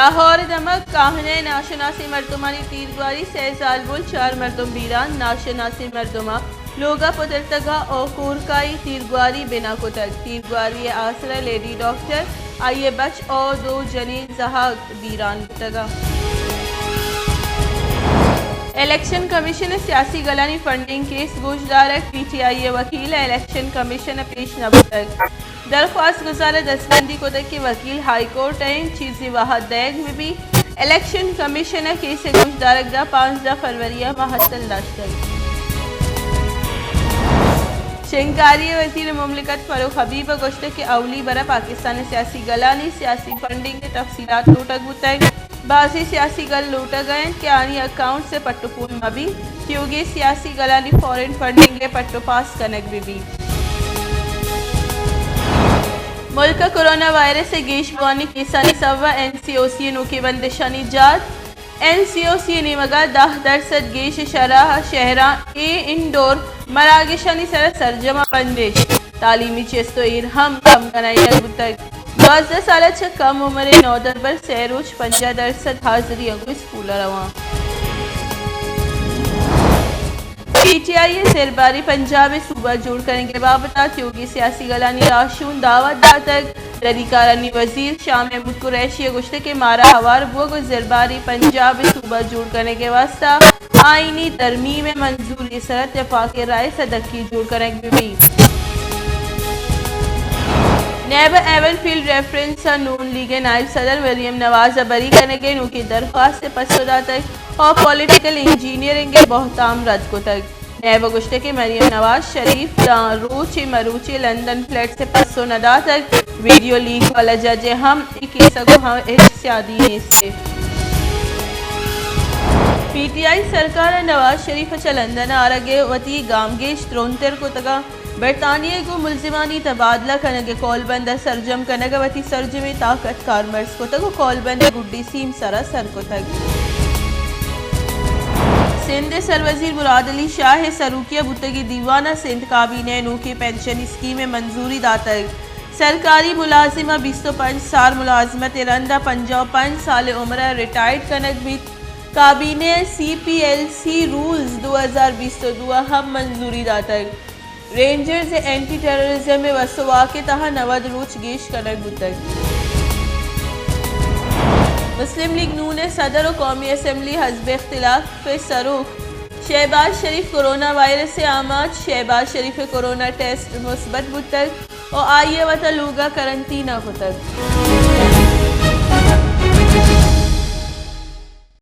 Lahore دمک Kahne ناشناسی مردمانی تیرگواری 3 سال بول 4 مردم بیران ناشناسی مردمہ لوگا پتلتگا او کورکائی تیرگواری بنا کتک تیرگواری آسرا لیڈی ڈاکٹر آئیے بچ او 2 جنین زہاگ بیران کتگا الیکشن کمیشن سیاسی گلانی فنڈنگ کیس گوشدارک پی ٹی آئی وکیل الیکشن کمیشن پیش نبتک درخواست گزار دستبندی کو تک کے وکیل ہائی کورٹ ہیں چیزی واحد دیگ میں بھی الیکشن کمیشن کیس گوشدارک دا 15 فروری محتل داشتک شنکاری وزیر مملکت فاروق حبیب گوشت کے اولی برا پاکستان سیاسی گلانی سیاسی فنڈنگ کے تفصیلات لوٹک بتائیں بعضی سیاسی گل لوٹا گئے کہ آنی اکاؤنٹ سے پٹو پول مبی کیونکہ سیاسی گلانی فورن فنڈنگ کے پٹو پاس کنک بھی ملک کرونا وائرس سے گیش بوانی کیسانی سوا این سی او سی نو کی بندشانی جات این سی او سی نیمگا 10% گیش شرح شہران انڈور مراگشانی سر سرجمہ بندش تعلیمی چیستو ارہم کم کنائی بتک 12 سالہ چھ کم عمر نودر بر سیروچ 50% حاضری اگو اسکول روان پی ٹی آئی زیرباری پنجاب صوبہ جوڑ کرنے کے بابت یوگی سیاسی گلانی راشون دعوت داتک ردیکارانی وزیر شاہ محمود قریشی گشتے کے مارا ہوار بوگ زیرباری پنجاب صوبہ جوڑ کرنے کے واسطہ آئینی ترمیم منظوری سر اتفاق رائے صدقی جوڑ کرنے کے بھی نیب ایون فیلڈ ریفرنس نون لیگ نائب صدر مریم نواز بری کرنے کے نو کی درخواست سے پسودا تک اور پولیٹیکل انجینئرنگ کے بہتام رد کو تک نیب گشتے کے مریم نواز شریف روچی مروچی لندن فلیٹ سے پسو ندا تک ویڈیو لیک والا جج ہم کیسا کو ہم احسیادی سے پی ٹی آئی سرکار نواز شریف چا لندن آرگے وطی گامگیش ترونتر کو تگا برطانیہ کو ملزمانی تبادلہ کنگے کول بند سرجم کنگے وطی سرجمی طاقت کارمرز کو تگو کول بند گڈی سیم سرا سر کو تگ سندھ سروزیر مراد علی شاہ سروکیہ بتگی دیوانہ سندھ کابینہ نو کی پینشن اسکیم منظوری داتک سرکاری ملازمہ 25 سال ملازمت رندہ 55 سال عمرہ ریٹائرڈ کنگ بھی کابینہ سی پی ایل سی رولز 2022 ہم منظوری داتک رینجرز اینٹی ٹیررزم میں وسوا کے تہا 90 روچ گیش کنگ بتک مسلم لیگ نون صدر و قومی اسمبلی حزب اختلاف سروخ شہباز شریف کورونا وائرس سے آماد شہباز شریف کورونا ٹیسٹ مثبت بتک اور آئیے وطا لوگا کرنٹینہ بتک